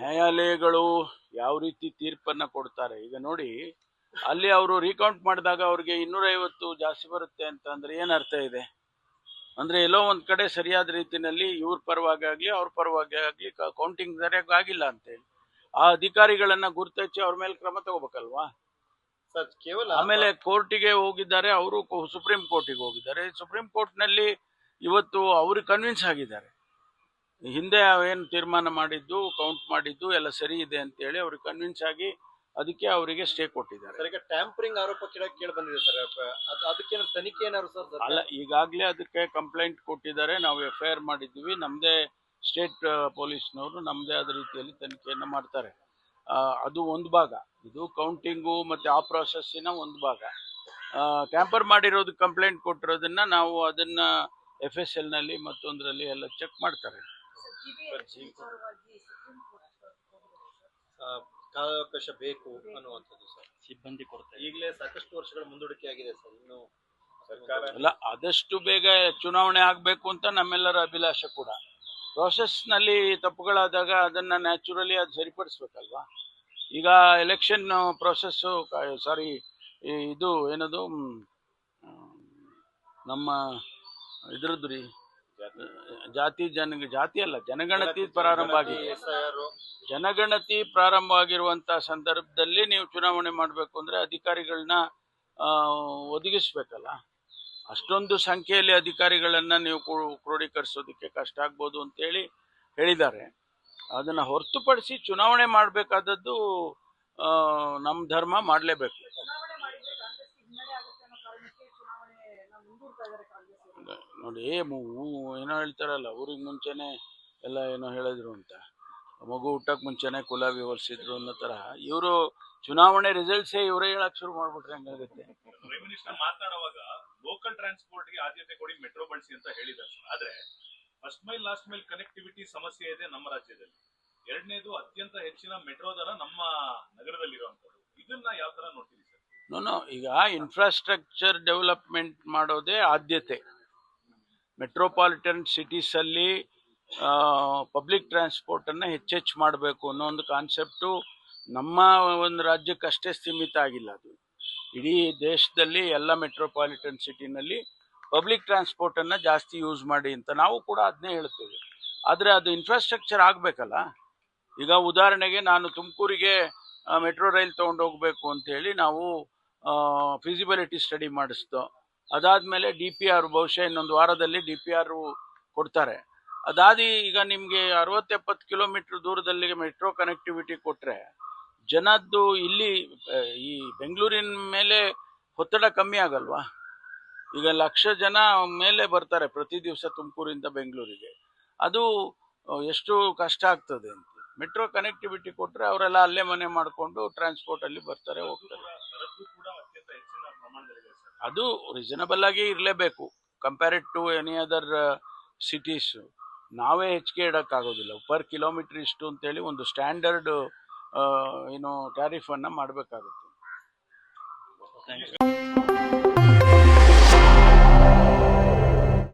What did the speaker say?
ನ್ಯಾಯಾಲಯಗಳು ಯಾವ ರೀತಿ ತೀರ್ಪನ್ನ ಕೊಡ್ತಾರೆ ಈಗ ನೋಡಿ, ಅಲ್ಲಿ ಅವರು ರೀಕೌಂಟ್ ಮಾಡಿದಾಗ ಅವ್ರಿಗೆ 250 ಜಾಸ್ತಿ ಬರುತ್ತೆ ಅಂತ ಅಂದ್ರೆ ಏನ್ ಅರ್ಥ ಇದೆ ಅಂದ್ರೆ, ಎಲ್ಲೋ ಒಂದ್ ಕಡೆ ಸರಿಯಾದ ರೀತಿಯಲ್ಲಿ ಇವ್ರ ಪರವಾಗಿ ಆಗ್ಲಿ ಅವ್ರ ಪರವಾಗಿ ಆಗ್ಲಿ ಕೌಂಟಿಂಗ್ ಸರಿಯಾಗಿ ಆಗಿಲ್ಲ ಅಂತೇಳಿ ಆ ಅಧಿಕಾರಿಗಳನ್ನ ಗುರುತಿಸಿ ಅವ್ರ ಮೇಲೆ ಕ್ರಮ ತಗೋಬೇಕಲ್ವಾ. ಆಮೇಲೆ ಕೋರ್ಟಿಗೆ ಹೋಗಿದ್ದಾರೆ, ಅವರು ಸುಪ್ರೀಂ ಕೋರ್ಟಿಗೆ ಹೋಗಿದ್ದಾರೆ. ಸುಪ್ರೀಂ ಕೋರ್ಟ್ ನಲ್ಲಿ ಇವತ್ತು ಅವ್ರಿಗೆ ಕನ್ವಿನ್ಸ್ ಆಗಿದ್ದಾರೆ, ಹಿಂದೆ ಏನು ತೀರ್ಮಾನ ಮಾಡಿದ್ದು ಕೌಂಟ್ ಮಾಡಿದ್ದು ಎಲ್ಲ ಸರಿ ಇದೆ ಅಂತ ಹೇಳಿ ಅವ್ರಿಗೆ ಕನ್ವಿನ್ಸ್ ಆಗಿ ಅದಕ್ಕೆ ಅವರಿಗೆ ಸ್ಟೇ ಕೊಟ್ಟಿದ್ದಾರೆ. ಈಗ ಟ್ಯಾಂಪರಿಂಗ್ ಆರೋಪ ಕೇಳಿ ಬಂದಿದೆ ಸರ್, ಅದಕ್ಕೆ ತನಿಖೆ ಏನಾದ್ರು ಸರ್? ಅಲ್ಲ, ಈಗಾಗಲೇ ಅದಕ್ಕೆ ಕಂಪ್ಲೇಂಟ್ ಕೊಟ್ಟಿದ್ದಾರೆ, ನಾವು FIR ಮಾಡಿದ್ದೀವಿ. ನಮ್ದೇ ಸ್ಟೇಟ್ ಪೊಲೀಸ್ನವರು ನಮ್ದೇ ಆದ ರೀತಿಯಲ್ಲಿ ತನಿಖೆಯನ್ನ ಮಾಡ್ತಾರೆ. ಅದು ಒಂದು ಭಾಗ, ಇದು ಕೌಂಟಿಂಗು ಮತ್ತೆ ಆ ಪ್ರಾಸೆಸ್ಸಿನ ಒಂದು ಭಾಗ. ಟ್ಯಾಂಪರ್ ಮಾಡಿರೋದು ಕಂಪ್ಲೇಂಟ್ ಕೊಟ್ಟಿರೋದನ್ನ ನಾವು ಅದನ್ನ FSL ನಲ್ಲಿ ಮತ್ತೊಂದರಲ್ಲಿ ಎಲ್ಲ ಚೆಕ್ ಮಾಡ್ತಾರೆ. ಕಾಲಾವಕಾಶ ಬೇಕು ಅನ್ನುವಂಥದ್ದು ಸರ್, ಸಿಬ್ಬಂದಿ ಕೊರತೆ ಈಗಲೇ ಸಾಕಷ್ಟು ವರ್ಷಗಳ ಮುಂದೂಡಿಕೆ ಆಗಿದೆ ಸರ್. ಇನ್ನು ಸರ್ಕಾರ ಅಲ್ಲ, ಆದಷ್ಟು ಬೇಗ ಚುನಾವಣೆ ಆಗ್ಬೇಕು ಅಂತ ನಮ್ಮೆಲ್ಲರ ಅಭಿಲಾಷೆ ಕೂಡ. ಪ್ರೋಸೆಸ್ ನಲ್ಲಿ ತಪ್ಪುಗಳಾದಾಗ ಅದನ್ನ ನ್ಯಾಚುರಲಿ ಅದು ಸರಿಪಡಿಸ್ಬೇಕಲ್ವಾ. ಈಗ ಎಲೆಕ್ಷನ್ ಪ್ರೋಸೆಸ್ ಸಾರಿ ಇದು ಏನದು ನಮ್ಮ ಇದ್ರದ್ದು ರೀ, ಜಾತಿ ಅಲ್ಲ, ಜನಗಣತಿ ಪ್ರಾರಂಭ ಆಗಿದೆ. ಜನಗಣತಿ ಪ್ರಾರಂಭ ಆಗಿರುವಂತ ಸಂದರ್ಭದಲ್ಲಿ ನೀವು ಚುನಾವಣೆ ಮಾಡಬೇಕು ಅಂದ್ರೆ ಅಧಿಕಾರಿಗಳನ್ನ ಒದಗಿಸ್ಬೇಕಲ್ಲ. ಅಷ್ಟೊಂದು ಸಂಖ್ಯೆಯಲ್ಲಿ ಅಧಿಕಾರಿಗಳನ್ನ ನೀವು ಕ್ರೋಢೀಕರಿಸೋದಕ್ಕೆ ಕಷ್ಟ ಆಗ್ಬೋದು ಅಂತ ಹೇಳಿದ್ದಾರೆ. ಅದನ್ನ ಹೊರತುಪಡಿಸಿ ಚುನಾವಣೆ ಮಾಡಬೇಕಾದದ್ದು ನಮ್ಮ ಧರ್ಮ, ಮಾಡಲೇಬೇಕು. ನೋಡಿ, ಏನೋ ಹೇಳ್ತಾರಲ್ಲ, ಊರಿಗೆ ಮುಂಚೆನೆ ಎಲ್ಲ ಏನೋ ಹೇಳಿದ್ರು ಅಂತ, ಮಗು ಹುಟ್ಟಕ್ ಮುಂಚೆನೆ ಕುಲ ವಿವರಿಸಿದ್ರು ಅನ್ನೋ ತರ ಇವರು ಚುನಾವಣೆ ರಿಸಲ್ಟ್ಸೇ ಇವರೇ ಹೇಳಕ್ ಶುರು ಮಾಡ್ಬಿಟ್ರೆ ಹೆಂಗಾಗುತ್ತೆ. ಪ್ರೈಮ್ ಮಿನಿಸ್ಟರ್ ಮಾತನಾಡುವಾಗ ಲೋಕಲ್ ಟ್ರಾನ್ಸ್ಪೋರ್ಟ್ ಗೆ ಆದ್ಯತೆ ಕೊಡಿ, ಮೆಟ್ರೋ ಬಳಸಿ ಅಂತ ಹೇಳಿದ್ದಾರೆ. ಆದ್ರೆ first mile last mile connectivity ಸಮಸ್ಯೆ ಇದೆ ನಮ್ಮ ರಾಜ್ಯದಲ್ಲಿ. ಎರಡನೇದು ಅತ್ಯಂತ ಹೆಚ್ಚಿನ ಮೆಟ್ರೋ ದರ ನಮ್ಮ ನಗರದಲ್ಲಿರುವಂತದ್ದು. ಇದನ್ನ ಯಾವ ತರ ನೋಡ್ತೀವಿ ಸರ್? ಈಗ ಇನ್ಫ್ರಾಸ್ಟ್ರಕ್ಚರ್ ಡೆವಲಪ್ಮೆಂಟ್ ಮಾಡೋದೇ ಆದ್ಯತೆ. ಮೆಟ್ರೋಪಾಲಿಟನ್ ಸಿಟೀಸ್ ಅಲ್ಲಿ ಪಬ್ಲಿಕ್ ಟ್ರಾನ್ಸ್ಪೋರ್ಟ್ ಅನ್ನ ಹೆಚ್ಚೆಚ್ಚು ಮಾಡಬೇಕು ಅನ್ನೋ ಒಂದು ಕಾನ್ಸೆಪ್ಟು ನಮ್ಮ ಒಂದು ರಾಜ್ಯಕ್ಕಷ್ಟೇ ಸೀಮಿತ ಆಗಿಲ್ಲ. ಅದು ಇಡೀ ದೇಶದಲ್ಲಿ ಎಲ್ಲ ಮೆಟ್ರೋಪಾಲಿಟನ್ ಸಿಟಿನಲ್ಲಿ ಪಬ್ಲಿಕ್ ಟ್ರಾನ್ಸ್ಪೋರ್ಟ್ ಅನ್ನ ಜಾಸ್ತಿ ಯೂಸ್ ಮಾಡಿ ಅಂತ ನಾವು ಕೂಡ ಅದನ್ನೇ ಹೇಳ್ತೇವೆ. ಆದರೆ ಅದು ಇನ್ಫ್ರಾಸ್ಟ್ರಕ್ಚರ್ ಆಗಬೇಕಲ್ಲ. ಈಗ ಉದಾಹರಣೆಗೆ ನಾನು ತುಮಕೂರಿಗೆ ಮೆಟ್ರೋ ರೈಲ್ ತೊಗೊಂಡೋಗ್ಬೇಕು ಅಂತ ಹೇಳಿ ನಾವು ಫಿಸಿಬಿಲಿಟಿ ಸ್ಟಡಿ ಮಾಡಿಸ್ದೋ. ಅದಾದಮೇಲೆ DPR ಬಹುಶಃ ಇನ್ನೊಂದು ವಾರದಲ್ಲಿ DPR ಕೊಡ್ತಾರೆ. ಅದಾದಿ ಈಗ ನಿಮಗೆ 60-70 ಕಿಲೋಮೀಟರ್ ದೂರದಲ್ಲಿ ಮೆಟ್ರೋ ಕನೆಕ್ಟಿವಿಟಿ ಕೊಟ್ಟರೆ ಜನದ್ದು ಇಲ್ಲಿ ಈ ಬೆಂಗಳೂರಿನ ಮೇಲೆ ಒತ್ತಡ ಕಮ್ಮಿ ಆಗಲ್ವಾ? ಈಗ 1,00,000 ಜನ ಮೇಲೆ ಬರ್ತಾರೆ ಪ್ರತಿ ದಿವಸ ತುಮಕೂರಿಂದ ಬೆಂಗಳೂರಿಗೆ. ಅದು ಎಷ್ಟು ಕಷ್ಟ ಆಗ್ತದೆ ಅಂತ. ಮೆಟ್ರೋ ಕನೆಕ್ಟಿವಿಟಿ ಕೊಟ್ಟರೆ ಅವರೆಲ್ಲ ಅಲ್ಲೇ ಮನೆ ಮಾಡಿಕೊಂಡು ಟ್ರಾನ್ಸ್ಪೋರ್ಟ್ ಅಲ್ಲಿ ಬರ್ತಾರೆ, ಹೋಗ್ತಾರೆ. ಅದು ರೀಸನಬಲ್ ಆಗಿ ಇರಲೇಬೇಕು compared to any other cities. ನಾವೇ ಹೆಚ್ಚಿಗೆ ಇಡೋಕ್ಕಾಗೋದಿಲ್ಲ. ಪರ್ ಕಿಲೋಮೀಟರ್ ಇಷ್ಟು ಅಂತೇಳಿ ಒಂದು ಸ್ಟ್ಯಾಂಡರ್ಡ್ ಟ್ಯಾರಿಫ್ ಅನ್ನ ಮಾಡಬೇಕಾಗುತ್ತೆ.